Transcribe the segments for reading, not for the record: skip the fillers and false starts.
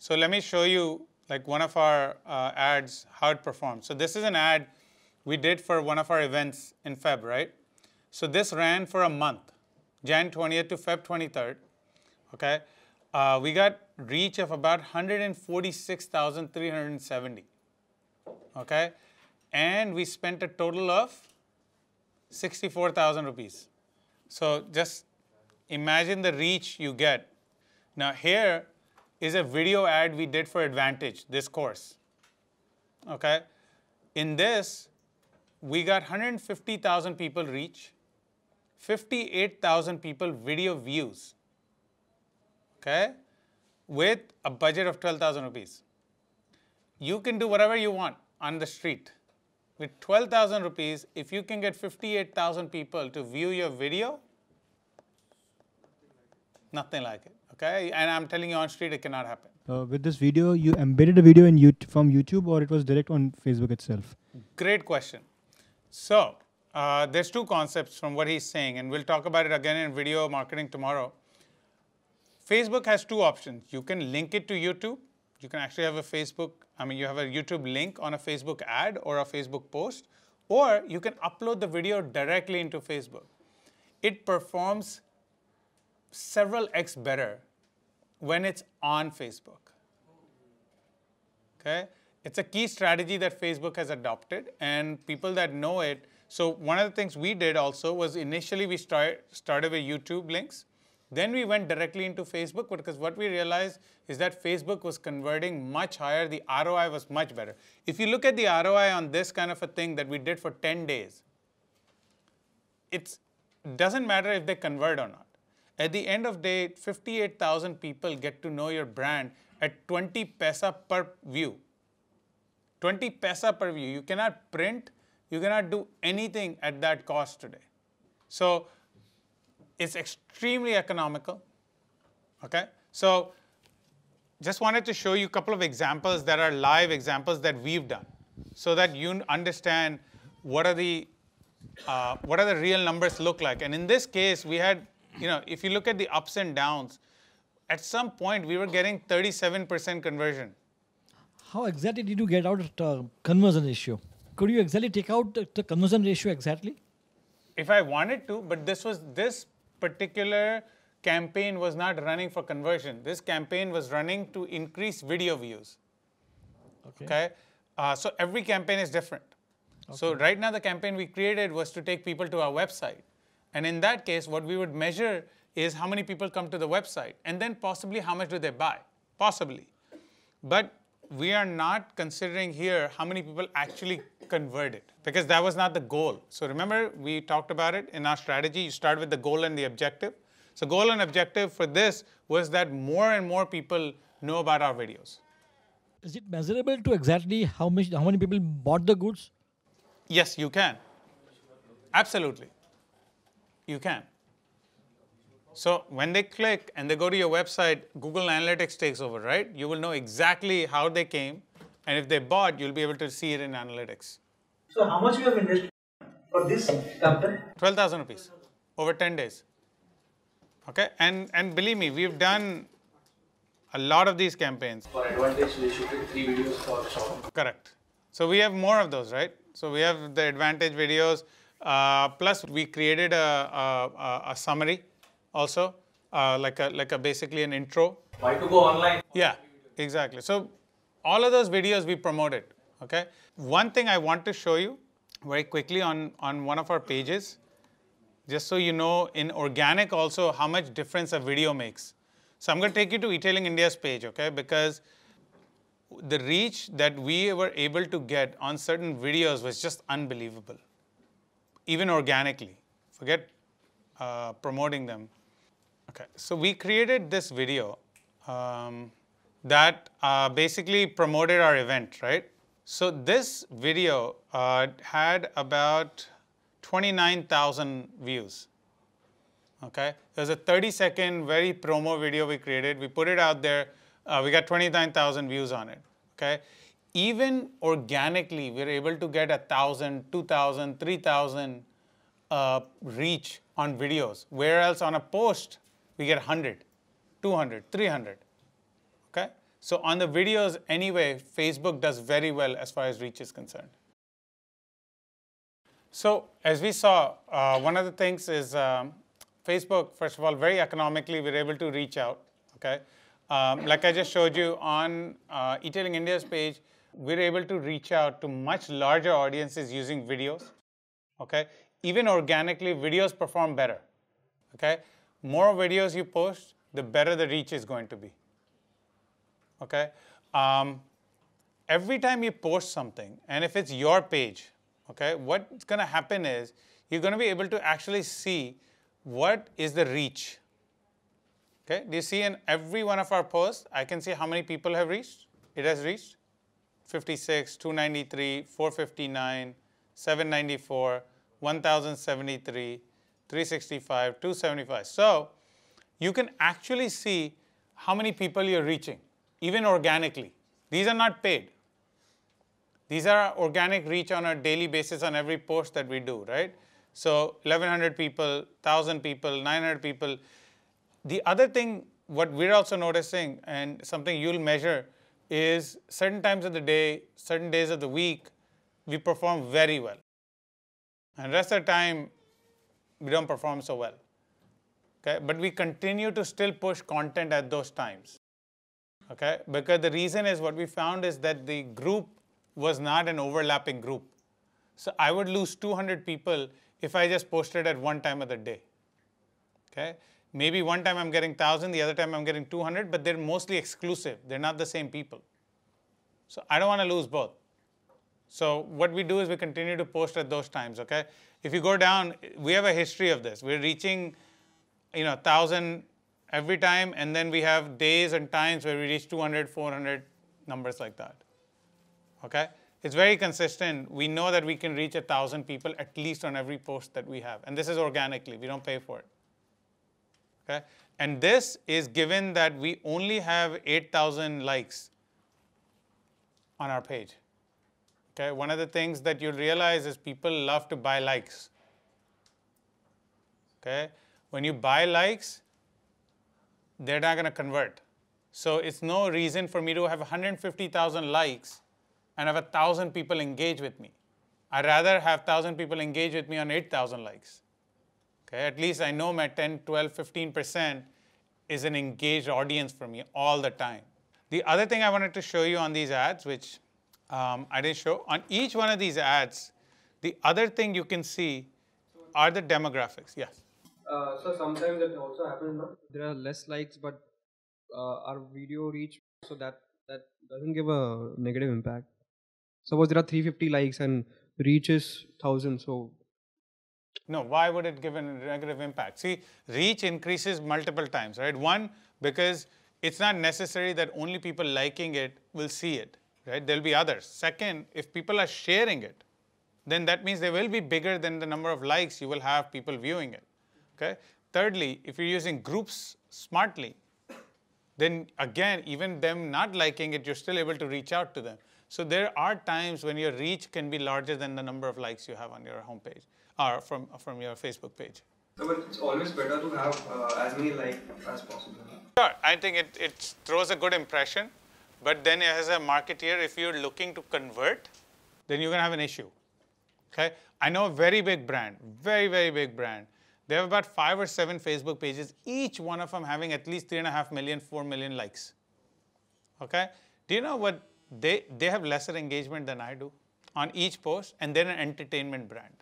So let me show you like one of our ads, how it performs. So this is an ad we did for one of our events in Feb, right? So this ran for a month, Jan 20th to Feb 23rd. Okay, we got reach of about 146,370. Okay, and we spent a total of 64,000 rupees. So just imagine the reach you get. Now here is a video ad we did for Advantage, this course. Okay, in this we got 150,000 people reach, 58,000 people video views. Okay, with a budget of 12,000 rupees. You can do whatever you want on the street. With 12,000 rupees, if you can get 58,000 people to view your video, nothing like it. Okay, and I'm telling you on street it cannot happen. With this video, you embedded a video in from YouTube, or it was direct on Facebook itself? Great question. So there's two concepts from what he's saying, and we'll talk about it again in video marketing tomorrow. Facebook has two options. You can link it to YouTube. You can actually have a you have a YouTube link on a Facebook ad or a Facebook post, or you can upload the video directly into Facebook. It performs several X better when it's on Facebook. Okay? It's a key strategy that Facebook has adopted, and people that know it. So one of the things we did also was initially we started with YouTube links. Then we went directly into Facebook, because what we realized is that Facebook was converting much higher. The ROI was much better. If you look at the ROI on this kind of a thing that we did for 10 days, it doesn't matter if they convert or not. At the end of the day, 58,000 people get to know your brand at 20 paisa per view. 20 paisa per view. You cannot print, you cannot do anything at that cost today. So it's extremely economical. Okay? So just wanted to show you a couple of examples that are live examples that we've done, so that you understand what are the real numbers look like. And in this case, we had, if you look at the ups and downs, at some point we were getting 37% conversion. How exactly did you get out the conversion ratio? Could you exactly take out the conversion ratio exactly? If I wanted to, but this particular campaign was not running for conversion. This campaign was running to increase video views. Okay? So every campaign is different. Okay. So right now the campaign we created was to take people to our website. And in that case, what we would measure is how many people come to the website, and then possibly how much do they buy, possibly. But we are not considering here how many people actually converted, because that was not the goal. So remember, we talked about it in our strategy. You start with the goal and the objective. So goal and objective for this was that more and more people know about our videos. Is it measurable to exactly how many people bought the goods? Yes, you can. Absolutely. You can. So when they click and they go to your website, Google Analytics takes over, right? You will know exactly how they came, and if they bought, you'll be able to see it in analytics. So how much you have invested for this campaign? 12,000 rupees over 10 days. Okay, and believe me, we've done a lot of these campaigns. For Advantage, we shooted 3 videos for shopping. Correct. So we have more of those, right? So we have the Advantage videos, plus we created a summary also, like a basically an intro. Why to go online? Yeah, exactly. So all of those videos we promoted. Okay. One thing I want to show you very quickly on one of our pages, just so you know, in organic also how much difference a video makes. So I'm going to take you to Etailing India's page, okay? Because the reach that we were able to get on certain videos was just unbelievable, even organically. Forget promoting them. Okay, so we created this video that basically promoted our event, right? So this video had about 29,000 views. Okay, it was a 30-second very promo video we created. We put it out there. We got 29,000 views on it. Okay, even organically, we were able to get 1,000, 2,000, 3,000 reach on videos. Whereas on a post, we get 100, 200, 300. Okay, So on the videos anyway, Facebook does very well as far as reach is concerned. So as we saw, one of the things is Facebook, first of all, very economically, we're able to reach out. Okay, like I just showed you on eTailing India's page, we're able to reach out to much larger audiences using videos. Okay, even organically, videos perform better. Okay, more videos you post, the better the reach is going to be. Okay, every time you post something, and if it's your page, okay, what's going to happen is you're going to be able to actually see what is the reach. Okay, do you see in every one of our posts, I can see how many people have reached? It has reached 56, 293, 459, 794, 1073, 365, 275. So you can actually see how many people you're reaching, even organically. These are not paid. These are organic reach on a daily basis on every post that we do, right? So 1,100 people, 1,000 people, 900 people. The other thing, what we're also noticing, and something you'll measure, is certain times of the day, certain days of the week, we perform very well. And rest of the time, we don't perform so well. Okay? But we continue to still push content at those times. Okay? Because the reason is what we found is that the group was not an overlapping group. So I would lose 200 people if I just posted at one time of the day. Okay? Maybe one time I'm getting 1,000, the other time I'm getting 200, but they're mostly exclusive. They're not the same people. So I don't want to lose both. So what we do is we continue to post at those times. Okay? If you go down, we have a history of this. We're reaching 1,000 every time, and then we have days and times where we reach 200, 400, numbers like that. Okay? It's very consistent. We know that we can reach 1,000 people at least on every post that we have. And this is organically. We don't pay for it. Okay? And this is given that we only have 8,000 likes on our page. Okay? One of the things that you'll realize is people love to buy likes. Okay? When you buy likes, they're not going to convert. So it's no reason for me to have 150,000 likes and have 1,000 people engage with me. I'd rather have 1,000 people engage with me on 8,000 likes. Okay? At least I know my 10, 12, 15% is an engaged audience for me all the time. The other thing I wanted to show you on these ads, which I didn't show, on each one of these ads, the other thing you can see are the demographics. Yes. So sometimes it also happens, no? There are less likes, but our video reach, so that doesn't give a negative impact. Suppose there are 350 likes and reach is 1,000, so no, why would it give a negative impact? See, reach increases multiple times, right? One, because it's not necessary that only people liking it will see it, right? There'll be others. Second, if people are sharing it, then that means they will be bigger than the number of likes you will have people viewing it. Okay? Thirdly, if you're using groups smartly, then again, even them not liking it, you're still able to reach out to them. So there are times when your reach can be larger than the number of likes you have on your homepage or from your Facebook page. no, but it's always better to have as many likes as possible. Sure, I think it throws a good impression, but then as a marketeer, if you're looking to convert, then you're going to have an issue. Okay? I know a very big brand, very, very big brand. They have about 5 or 7 Facebook pages, each one of them having at least 3.5 million, 4 million likes. Okay? Do you know what? They have lesser engagement than I do on each post, and they're an entertainment brand.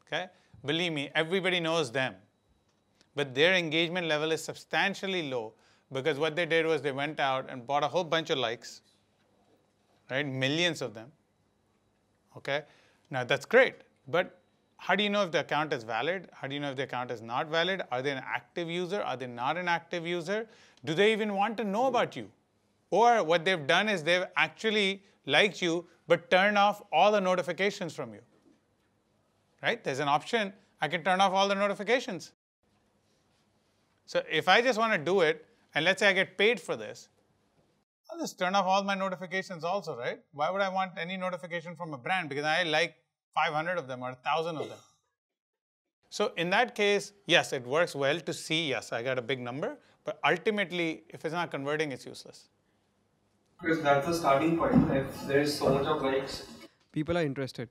Okay? Believe me, everybody knows them. But their engagement level is substantially low because what they did was they went out and bought a whole bunch of likes, right? Millions of them. Okay? Now that's great, but how do you know if the account is valid? How do you know if the account is not valid? Are they an active user? Are they not an active user? Do they even want to know about you? Or what they've done is they've actually liked you but turned off all the notifications from you. Right? There's an option, I can turn off all the notifications. So if I just want to do it, and let's say I get paid for this, I'll just turn off all my notifications also, right? Why would I want any notification from a brand? Because I like 500 of them or 1,000 of them. So in that case, yes, it works well to see, yes, I got a big number. But ultimately, if it's not converting, it's useless. Because that's the starting point. If there is so much of likes, People are interested.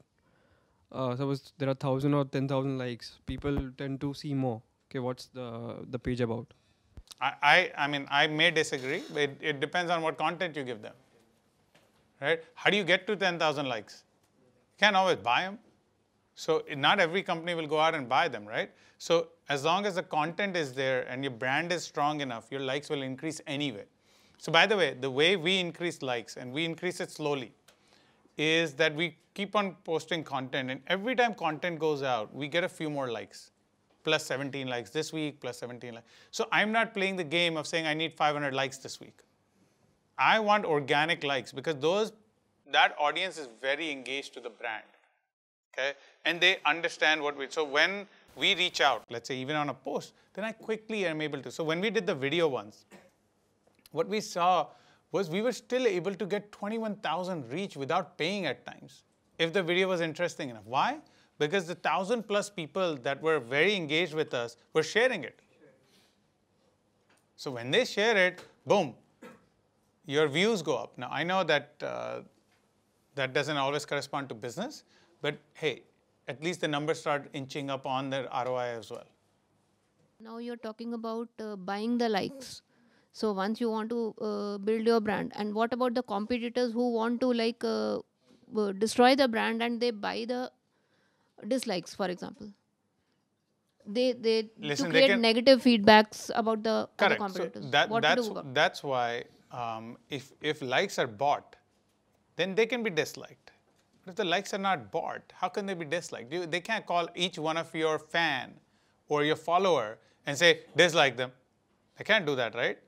Suppose there are 1,000 or 10,000 likes, people tend to see more. Okay, what's the page about? I mean, I may disagree, but it depends on what content you give them. Right? How do you get to 10,000 likes? You can't always buy them. So not every company will go out and buy them, right? So as long as the content is there and your brand is strong enough, your likes will increase anyway. So by the way we increase likes, and we increase it slowly, is that we keep on posting content, and every time content goes out, we get a few more likes. Plus 17 likes this week, plus 17 likes. So I'm not playing the game of saying I need 500 likes this week. I want organic likes, because that audience is very engaged to the brand. Okay? And they understand what so when we reach out, let's say even on a post, then I quickly am able to. So when we did the video ones, what we saw was we were still able to get 21,000 reach without paying at times, if the video was interesting enough. Why? Because the 1,000+ people that were very engaged with us were sharing it. So when they share it, boom, your views go up. Now I know that that doesn't always correspond to business, but hey, at least the numbers start inching up on their ROI as well. Now you're talking about buying the likes. So once you want to build your brand, and what about the competitors who want to destroy the brand and they buy the dislikes, for example? They Listen, to they create negative feedbacks about the other Correct. competitors. So What to do about? that's why if likes are bought, then they can be disliked. But if the likes are not bought, how can they be disliked? They can't call each one of your fan or your follower and say, dislike them. They can't do that, right?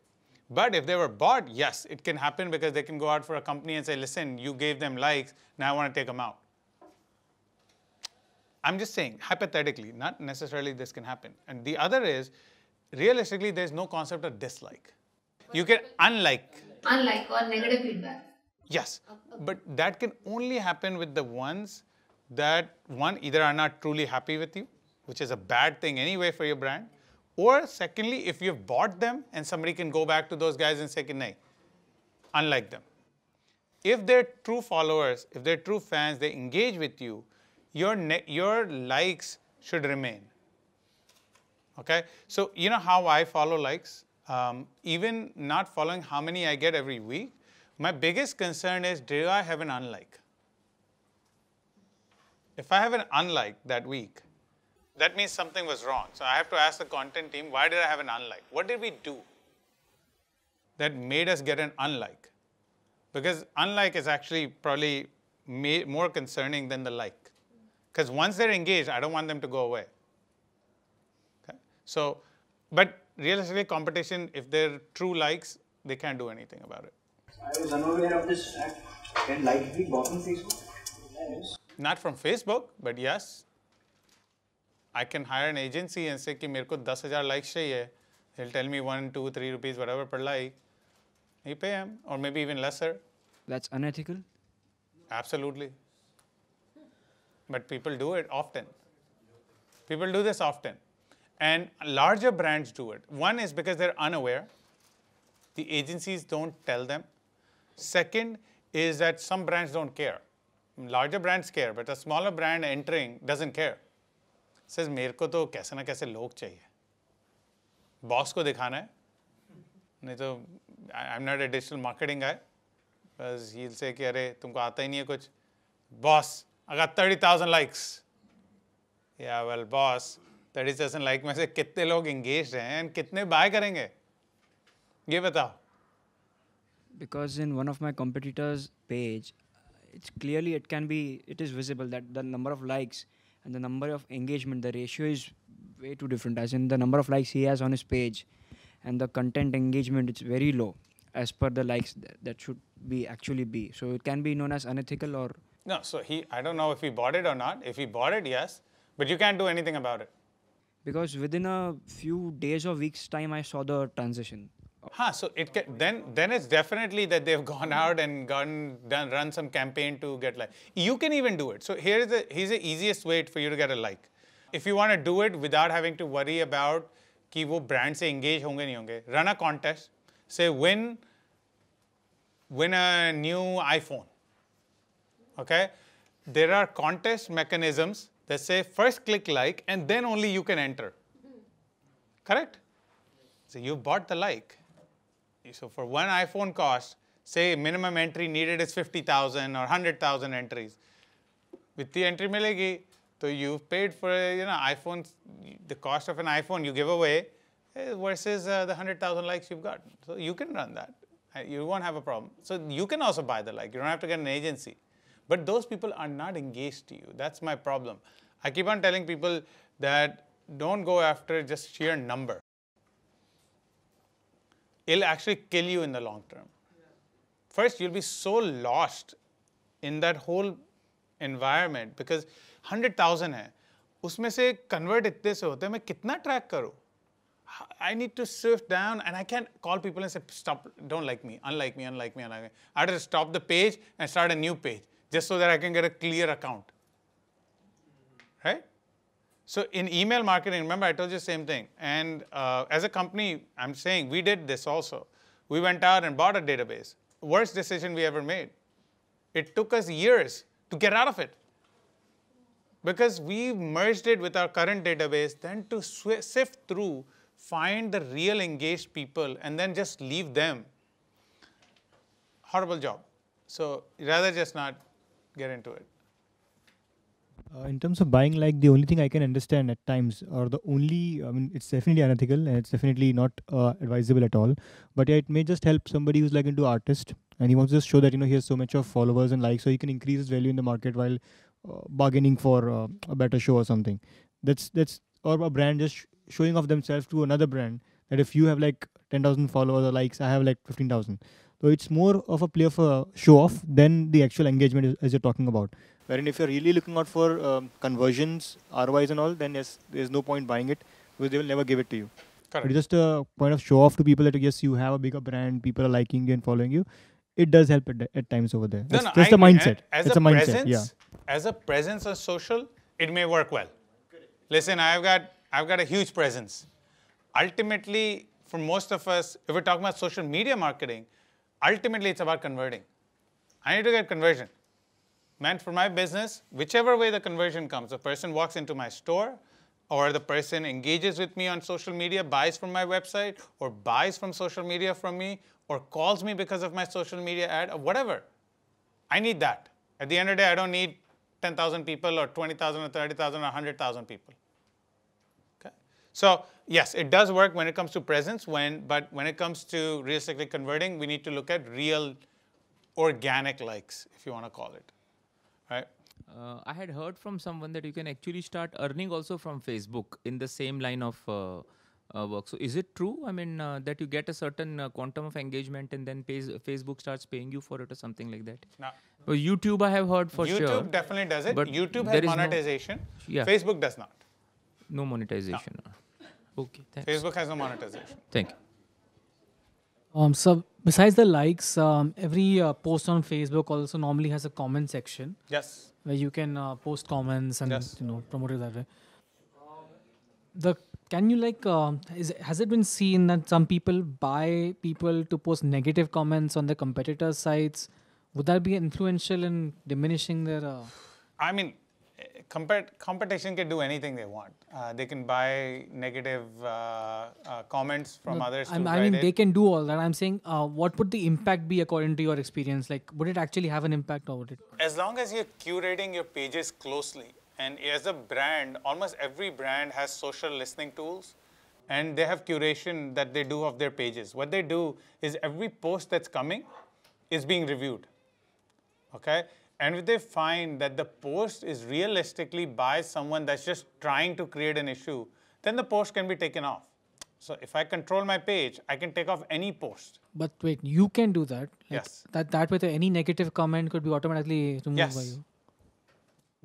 But if they were bought, yes, it can happen, because they can go out for a company and say, listen, you gave them likes, now I want to take them out. I'm just saying, hypothetically, not necessarily this can happen. And the other is, realistically, there's no concept of dislike. You can unlike. Unlike or negative feedback. Yes, but that can only happen with the ones that, one, either are not truly happy with you, which is a bad thing anyway for your brand, or secondly, if you've bought them and somebody can go back to those guys and say, nay, unlike them. If they're true followers, if they're true fans, they engage with you, your likes should remain. Okay? So you know how I follow likes? Even not following how many I get every week, my biggest concern is, do I have an unlike? If I have an unlike that week, that means something was wrong. So I have to ask the content team, why did I have an unlike? What did we do that made us get an unlike? Because unlike is actually probably more concerning than the like. Because once they're engaged, I don't want them to go away. Okay? So, but realistically, competition, if they're true likes, they can't do anything about it. I was unaware of this fact. Can likes be bought on Facebook? Yes. Not from Facebook, but yes. I can hire an agency and say कि मेरे को 10,000 likes चाहिए. They'll tell me 1, 2, 3 rupees, whatever per like. You pay them, or maybe even lesser. That's unethical? Absolutely. But people do it often. People do this often. And larger brands do it. One is because they're unaware. The agencies don't tell them. Second is that some brands don't care. Larger brands care, but a smaller brand entering doesn't care. Says, मेरे को तो कैसे ना कैसे लोग चाहिए. Boss को दिखाना है. नहीं तो I'm not a digital marketing guy. Because he'll say कि अरे तुमको आता ही नहीं है कुछ. Boss, I got 30,000 likes. Yeah, well, boss, 30,000 like में से कितने लोग engaged हैं and कितने buy करेंगे? ये बताओ. Because in one of my competitors' page, it is visible that the number of likes and the number of engagement, the ratio is way too different. As in the number of likes he has on his page and the content engagement, it's very low as per the likes that should actually be. So it can be known as unethical or... No, so I don't know if he bought it or not. If he bought it, yes. But you can't do anything about it. Because within a few days or weeks' time, I saw the transition. So then it's definitely that they've gone out and run some campaign to get like. You can even do it. So here's the easiest way for you to get a like. If you want to do it without having to worry about कि वो brand से engage होंगे नहीं होंगे. Run a contest. Say win a new iPhone. Okay? There are contest mechanisms that say first click like and then only you can enter. Correct? So you bought the like. So for one iPhone cost, say minimum entry needed is 50,000 or 100,000 entries. With the entry milegi, so you've paid for iPhone, the cost of an iPhone you give away versus the 100,000 likes you've got. So you can run that. You won't have a problem. So you can also buy the like. You don't have to get an agency. But those people are not engaged to you. That's my problem. I keep on telling people that don't go after just sheer number. It'll actually kill you in the long term. First, you'll be so lost in that whole environment because 100,000 है, उसमें से convert इतने से होते हैं, मैं कितना track करूँ? I need to sift down and I can't call people and say, stop, don't like me, unlike me, unlike me, unlike me. I have to stop the page and start a new page just so that I can get a clear account. Right? So in email marketing, remember I told you the same thing. And as a company, I'm saying we did this also. We went out and bought a database. Worst decision we ever made. It took us years to get out of it. Because we merged it with our current database, then to sift through, find the real engaged people, and then just leave them. Horrible job. So rather just not get into it. In terms of buying, like the only thing I can understand at times, or the only, I mean, it's definitely unethical and it's definitely not advisable at all. But yeah, it may just help somebody who's like into artist and he wants to just show that he has so much of followers and likes, so he can increase his value in the market while bargaining for a better show or something. That's or a brand just showing off themselves to another brand that if you have like 10,000 followers or likes, I have like 15,000. So it's more of a play of a show off than the actual engagement as you're talking about. Wherein if you're really looking out for conversions, ROIs and all, then yes, there's no point buying it because they will never give it to you. Correct. But it's just a point of show off to people that yes, you have a bigger brand, people are liking you and following you. It does help at times over there. That's just a mindset. It's a mindset. Yeah. As a presence on social, it may work well. Listen, I've got a huge presence. Ultimately, for most of us, if we're talking about social media marketing, ultimately it's about converting. I need to get conversion. Man, for my business, whichever way the conversion comes, the person walks into my store, or the person engages with me on social media, buys from my website, or buys from social media from me, or calls me because of my social media ad, or whatever. I need that. At the end of the day, I don't need 10,000 people or 20,000 or 30,000 or 100,000 people. Okay? So yes, it does work when it comes to presence, but when it comes to realistically converting, we need to look at real organic likes, if you want to call it. Right? I had heard from someone that you can actually start earning also from Facebook in the same line of work. So is it true? I mean, that you get a certain quantum of engagement and then Facebook starts paying you for it or something like that? No. Well, YouTube I have heard for sure. YouTube definitely does it. But YouTube has monetization. Facebook does not. No monetization. No. Okay, thanks. Facebook has no monetization. Thank you. So besides the likes, every post on Facebook also normally has a comment section. Yes. Where you can post comments and promote it that way. Has it been seen that some people buy people to post negative comments on their competitors' sites? Would that be influential in diminishing their? I mean, competition can do anything they want. They can buy negative comments from others. I mean, they can do all that. I'm saying, what would the impact be according to your experience? Like, would it actually have an impact or would it? As long as you're curating your pages closely, and as a brand, almost every brand has social listening tools, and they have curation that they do of their pages. What they do is every post that's coming is being reviewed. Okay? And if they find that the post is realistically by someone that's just trying to create an issue, then the post can be taken off. So if I control my page, I can take off any post. But wait, you can do that? Like yes. That way, any negative comment could be automatically removed by you?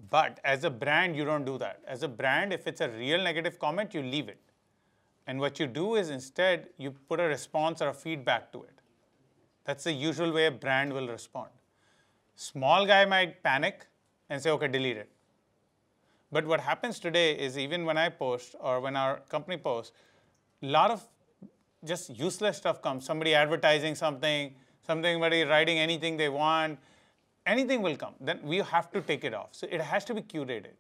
But as a brand, you don't do that. As a brand, if it's a real negative comment, you leave it. And what you do is instead, you put a response or a feedback to it. That's the usual way a brand will respond. Small guy might panic and say, okay, delete it. But what happens today is even when I post or when our company posts, lot of just useless stuff comes. Somebody advertising somebody writing anything they want, anything will come. Then we have to take it off. So it has to be curated,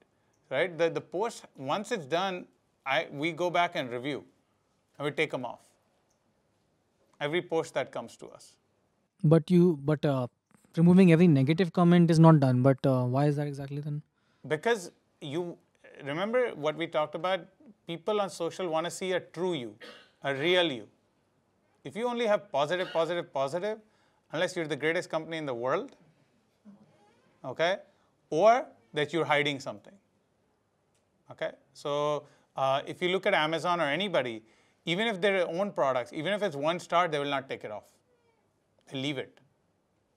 right? The post, once it's done, we go back and review, and we take them off. Every post that comes to us. But removing every negative comment is not done. But why is that exactly then? Because you remember what we talked about, people on social want to see a true you, a real you. If you only have positive, positive, positive, unless you're the greatest company in the world, okay, or that you're hiding something, okay? So if you look at Amazon or anybody, even if their own products, even if it's 1 star, they will not take it off. They leave it.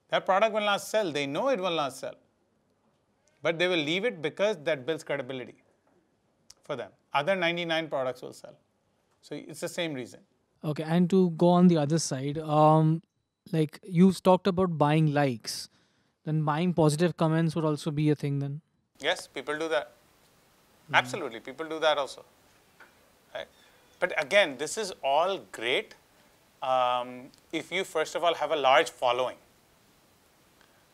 That product will not sell. They know it will not sell. But they will leave it because that builds credibility for them. Other 99 products will sell. So it's the same reason. Okay, and to go on the other side, like you've talked about buying likes, then buying positive comments would also be a thing then? Yes, people do that. Absolutely, people do that also. Right? But again, this is all great if you first of all have a large following.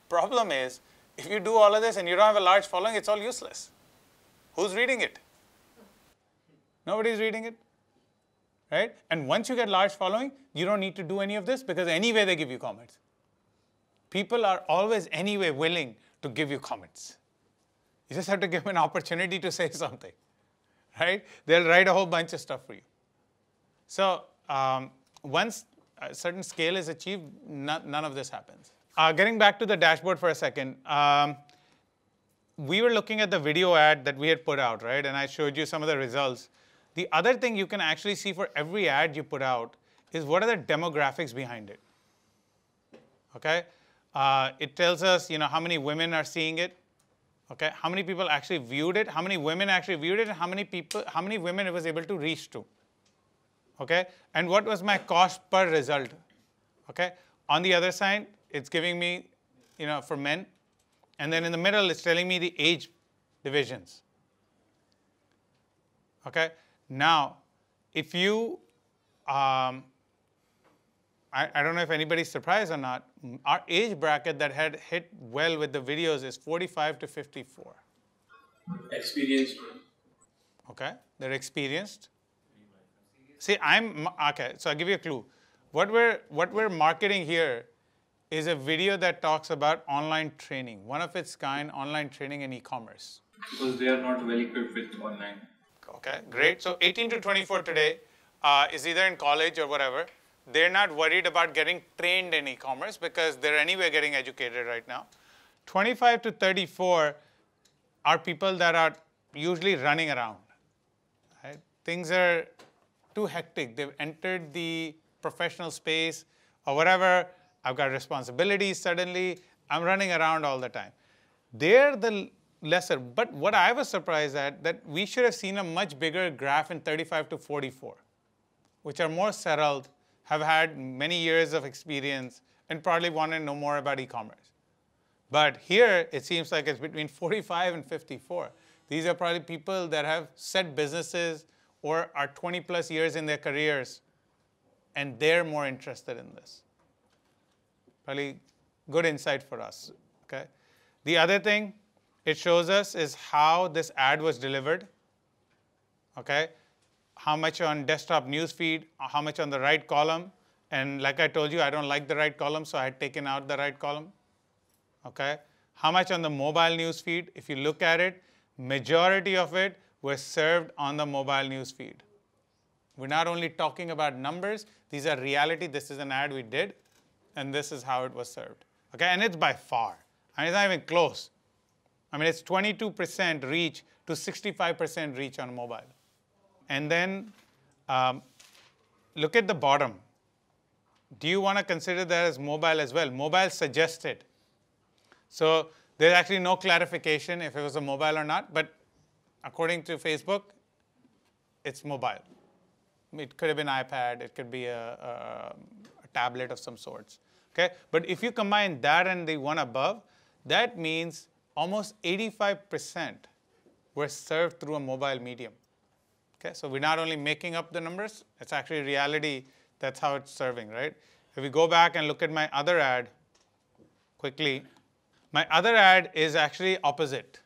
Problem is, if you do all of this and you don't have a large following, it's all useless. Who's reading it? Nobody's reading it, right? And once you get large following, you don't need to do any of this because anyway they give you comments. People are always anyway willing to give you comments. You just have to give them an opportunity to say something, right? They'll write a whole bunch of stuff for you. So once a certain scale is achieved, none of this happens. Getting back to the dashboard for a second, we were looking at the video ad that we had put out, right? And I showed you some of the results. The other thing you can actually see for every ad you put out is what are the demographics behind it, okay? It tells us, how many women are seeing it, okay? How many people actually viewed it, how many women actually viewed it, and how many women it was able to reach to, okay? And what was my cost per result, okay? On the other side, it's giving me, for men, and then in the middle, it's telling me the age divisions, okay? Now, if you, I don't know if anybody's surprised or not, our age bracket that had hit well with the videos is 45 to 54. Experienced. Okay, they're experienced. See, okay, so I'll give you a clue. What we're marketing here is a video that talks about online training, one of its kind, online training and e-commerce. Because they are not well equipped with online. Okay, great. So 18 to 24 today is either in college or whatever. They're not worried about getting trained in e-commerce because they're anyway getting educated right now. 25 to 34 are people that are usually running around. Right? Things are too hectic. They've entered the professional space or whatever. I've got responsibilities suddenly. I'm running around all the time. They're the lesser. But what I was surprised at, that we should have seen a much bigger graph in 35 to 44, which are more settled, have had many years of experience, and probably want to know more about e-commerce. But here, it seems like it's between 45 and 54. These are probably people that have set businesses or are 20 plus years in their careers, and they're more interested in this. Probably good insight for us, okay? The other thing it shows us is how this ad was delivered, okay? How much on desktop newsfeed, how much on the right column. And like I told you, I don't like the right column, so I had taken out the right column, okay? How much on the mobile newsfeed? If you look at it, majority of it was served on the mobile newsfeed. We're not only talking about numbers, these are reality. This is an ad we did, and this is how it was served, okay? And it's by far, and it's not even close. I mean, it's 22% reach to 65% reach on mobile. And then look at the bottom. Do you want to consider that as mobile as well? Mobile suggested. So there's actually no clarification if it was a mobile or not, but according to Facebook, it's mobile. It could have been iPad, it could be a tablet of some sorts, okay? But if you combine that and the one above, that means almost 85% were served through a mobile medium. Okay, so we're not only making up the numbers, it's actually reality. That's how it's serving, right? If we go back and look at my other ad quickly, my other ad is actually opposite.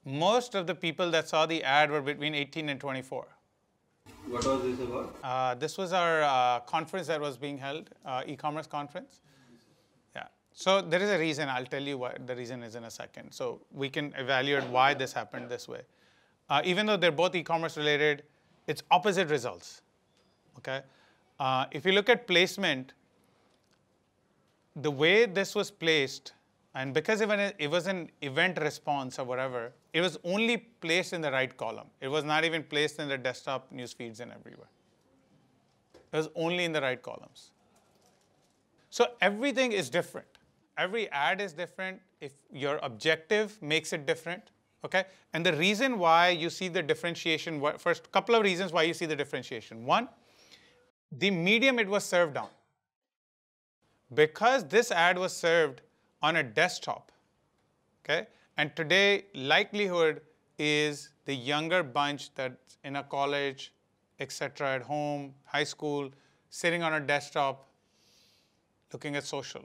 Most of the people that saw the ad were between 18 and 24. What was this about? This was our conference that was being held, e-commerce conference. Yeah. So there is a reason. I'll tell you what the reason is in a second. So we can evaluate why this happened this way. Even though they're both e-commerce related, it's opposite results. Okay. If you look at placement, the way this was placed, and because it was an event response or whatever, it was only placed in the right column. It was not even placed in the desktop news feeds and everywhere. It was only in the right columns. So everything is different. Every ad is different. If your objective makes it different, okay? And the reason why you see the differentiation, first couple of reasons why you see the differentiation. One, the medium it was served on. Because this ad was served on a desktop, okay? And today, likelihood is the younger bunch that's in a college, etc., at home, high school, sitting on a desktop, looking at social,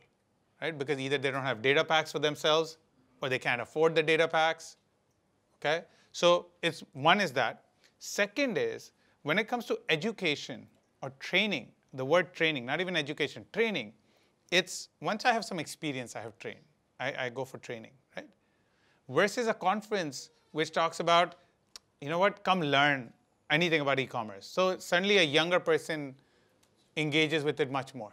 right? Because either they don't have data packs for themselves, or they can't afford the data packs, okay? So one is that. Second is, when it comes to education or training, the word training, not even education, training, it's once I have some experience, I have trained. I go for training, right? Versus a conference which talks about, you know what, come learn anything about e-commerce. So suddenly a younger person engages with it much more.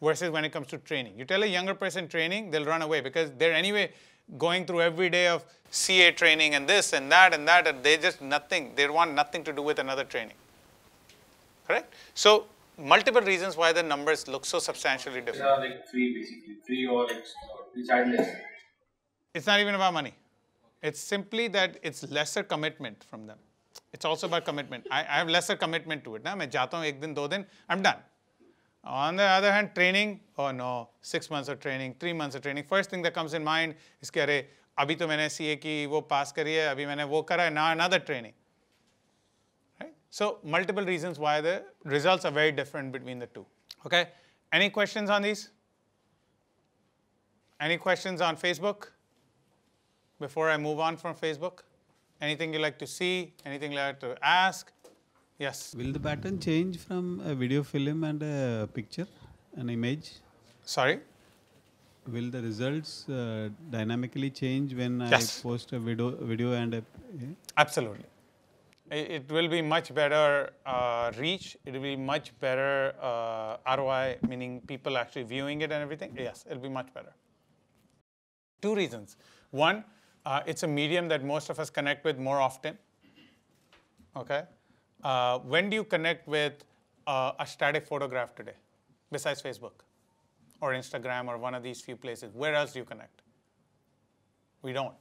Versus when it comes to training. You tell a younger person training, they'll run away because they're anyway going through every day of CA training and this and that and that, and they just nothing. They want nothing to do with another training. Correct? So multiple reasons why the numbers look so substantially different. They are like free basically, free or like childless. It's not even about money. It's simply that it's lesser commitment from them. It's also about commitment. I have lesser commitment to it. Na? मैं जाता हूँ एक दिन, 2 दिन, I'm done. On the other hand, training, oh no, 6 months of training, 3 months of training. First thing that comes in mind is कि अरे अभी तो मैंने CA की वो पास करी है, अभी मैंने वो करा है, now another training. Right? So multiple reasons why the results are very different between the two. Okay. Any questions on these? Any questions on Facebook? Before I move on from Facebook, anything you like to see? Anything you like to ask? Yes. Will the pattern change from a video film and a picture, an image? Sorry? Will the results dynamically change when Yes. I post a video and a? Absolutely. It will be much better reach. It will be much better ROI, meaning people actually viewing it and everything. Yes, it'll be much better. 2 reasons. One, it's a medium that most of us connect with more often. Okay. When do you connect with a static photograph today, besides Facebook or Instagram or one of these few places? Where else do you connect? We don't,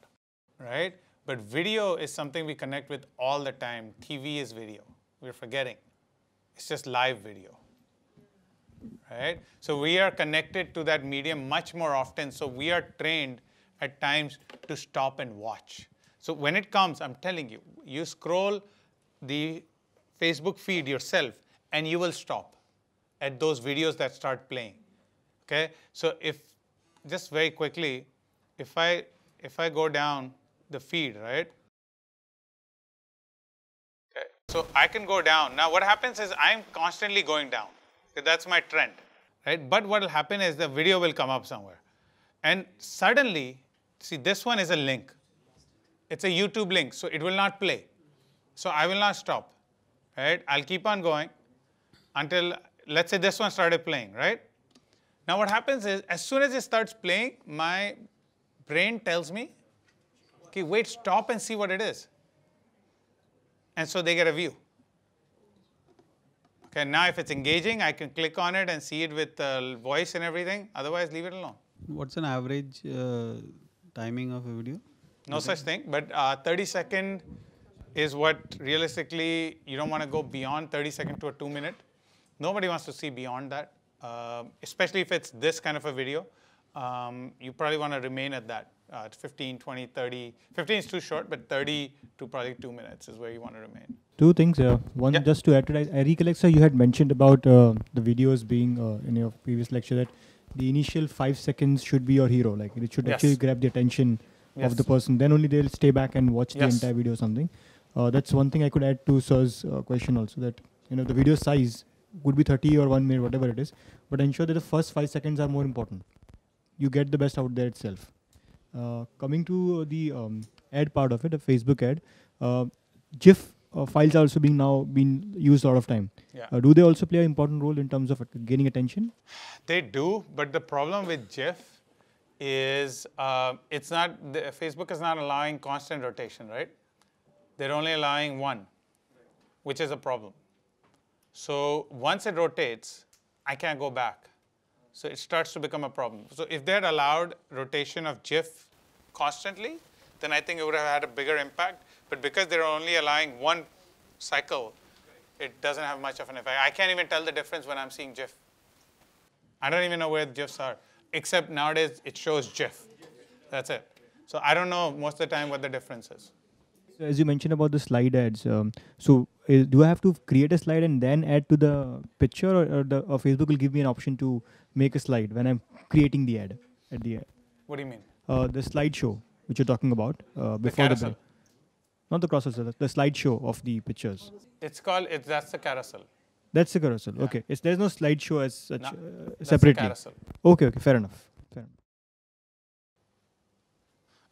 right? But video is something we connect with all the time. TV is video. We're forgetting. It's just live video, right? So we are connected to that medium much more often. So we are trained at times to stop and watch. So when it comes, I'm telling you, you scroll the Facebook feed yourself and you will stop at those videos that start playing. Okay? So just very quickly, if I go down the feed, right? Okay. So I can go down. Now what happens is I'm constantly going down. That's my trend, right? But what will happen is the video will come up somewhere. And suddenly, see, this one is a link. It's a YouTube link, so it will not play. So I will not stop, right? I'll keep on going until, let's say this one started playing, right? Now what happens is, as soon as it starts playing, my brain tells me, okay, wait, stop and see what it is. And so they get a view. Okay, now if it's engaging, I can click on it and see it with voice and everything. Otherwise, leave it alone. What's an average timing of a video? No such thing, but 30-second is what realistically you don't want to go beyond 30-second to a 2-minute. Nobody wants to see beyond that, especially if it's this kind of a video. You probably want to remain at that. 15, 20, 30. 15 is too short, but 30 to probably 2 minutes is where you want to remain. Two things. One, just to add to that, I recollect, sir, you had mentioned about the videos being in your previous lecture that the initial 5 seconds should be your hero. Like it should actually grab the attention of the person. Then only they'll stay back and watch the entire video or something. That's one thing I could add to sir's question also, that the video size could be 30 or 1 minute, whatever it is, but ensure that the first 5 seconds are more important. You get the best out there itself. Coming to the ad part of it, a Facebook ad, GIF files are also being used a lot of time. Do they also play an important role in terms of gaining attention? They do, but the problem with GIF is Facebook is not allowing constant rotation, right? They're only allowing one, which is a problem. So once it rotates, I can't go back. So it starts to become a problem. So if they had allowed rotation of GIF constantly, then I think it would have had a bigger impact. But because they're only allowing one cycle, it doesn't have much of an effect. I can't even tell the difference when I'm seeing GIF. I don't even know where the GIFs are, except nowadays it shows GIF. That's it. So I don't know most of the time what the difference is. So as you mentioned about the slide ads, do I have to create a slide and then add to the picture, or Facebook will give me an option to make a slide when I'm creating the ad at the end? What do you mean? The slideshow, which you're talking about before the carousel. Not the carousel, the slideshow of the pictures. That's the carousel. That's the carousel. Yeah. Okay. There's no slideshow as such that's separately. The carousel. Okay. Fair enough.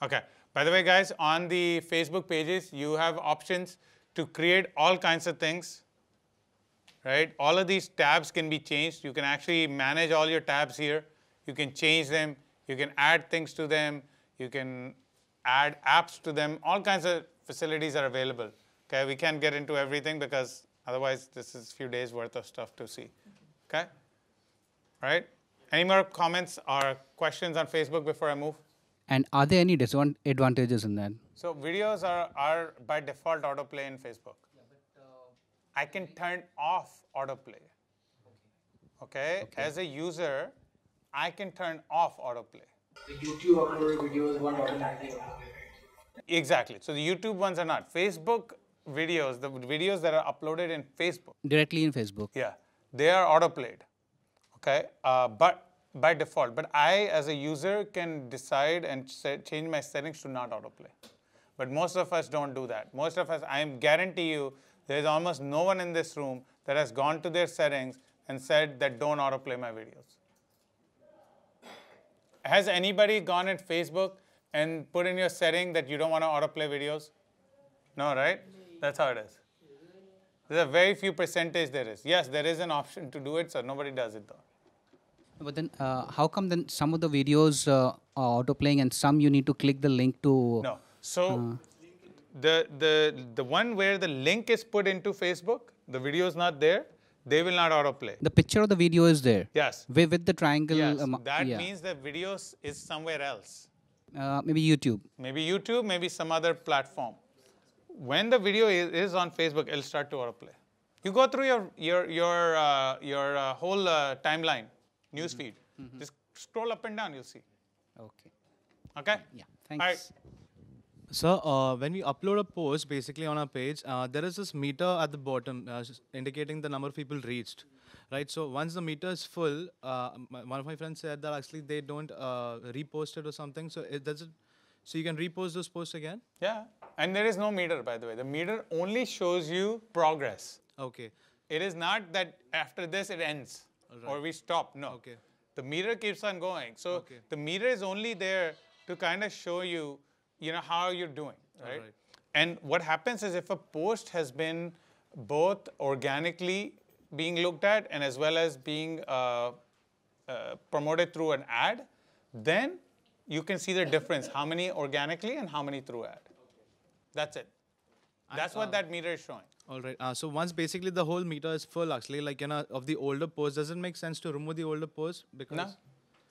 Okay. By the way, guys, on the Facebook pages, you have options to create all kinds of things, right? All of these tabs can be changed. You can actually manage all your tabs here. You can change them. You can add things to them. You can add apps to them. All kinds of facilities are available. Okay, we can't get into everything because otherwise this is a few days worth of stuff to see. Okay, all right. Any more comments or questions on Facebook before I move? And are there any disadvantages in that? So videos are by default autoplay in Facebook. I can turn off autoplay. Okay? As a user, I can turn off autoplay. The YouTube uploaded videos won't automatically upload. Exactly. So the YouTube ones are not. Facebook videos, the videos that are uploaded in Facebook. Directly in Facebook. Yeah. They are autoplayed. Okay? But by default. But I, as a user, can decide and change my settings to not autoplay. But most of us don't do that. Most of us, I guarantee you, there's almost no one in this room that has gone to their settings and said that don't autoplay my videos. Has anybody gone in Facebook and put in your setting that you don't want to autoplay videos? No, right? That's how it is. There's a very few percentage there is. Yes, there is an option to do it, so nobody does it though. But then how come then some of the videos are autoplaying and some you need to click the link to? No. So the one where the link is put into Facebook, the video is not there, they will not autoplay. The picture of the video is there. Yes. With the triangle. Yes. That means the video is somewhere else. Maybe YouTube. Maybe YouTube, maybe some other platform. When the video is on Facebook, it'll start to autoplay. You go through your whole timeline, newsfeed. Just scroll up and down, you'll see. Okay. Okay? Yeah, thanks. All right. So when we upload a post basically on our page, there is this meter at the bottom indicating the number of people reached, right? So once the meter is full, one of my friends said that actually they don't repost it or something. So so you can repost those posts again? Yeah, and there is no meter, by the way. The meter only shows you progress. Okay. It is not that after this it ends or we stop. No. Okay. The meter keeps on going. So the meter is only there to kind of show you, how you're doing, right? And what happens is if a post has been both organically being looked at and as well as being promoted through an ad, then you can see the difference, how many organically and how many through ad. That's it. That's what that meter is showing. All right. So once basically the whole meter is full, actually, like, of the older posts, does it make sense to remove the older posts? Because no.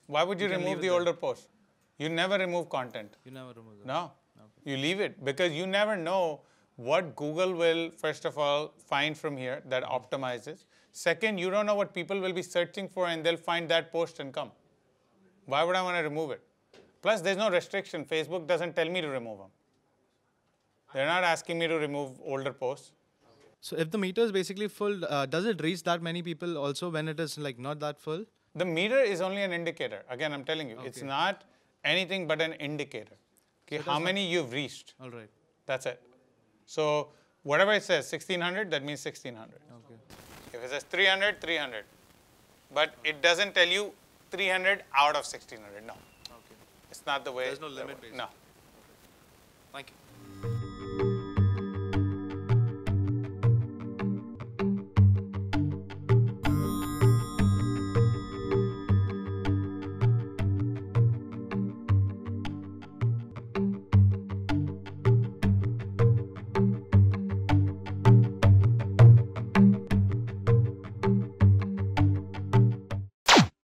Why would you remove the older post? You never remove content. You never remove it. No. Okay. You leave it because you never know what Google will, first of all, find from here that optimizes. Second, you don't know what people will be searching for and they'll find that post and come. Why would I want to remove it? Plus, there's no restriction. Facebook doesn't tell me to remove them. They're not asking me to remove older posts. So if the meter is basically full, does it reach that many people also when it is like not that full? The meter is only an indicator. Again, I'm telling you, it's not anything but an indicator. Okay, So how many you've reached. All right. That's it. So whatever it says, 1600, that means 1600. Okay. If it says 300, 300. But it doesn't tell you 300 out of 1600. No. Okay. It's not the way. There's no limit basically. No. Thank you.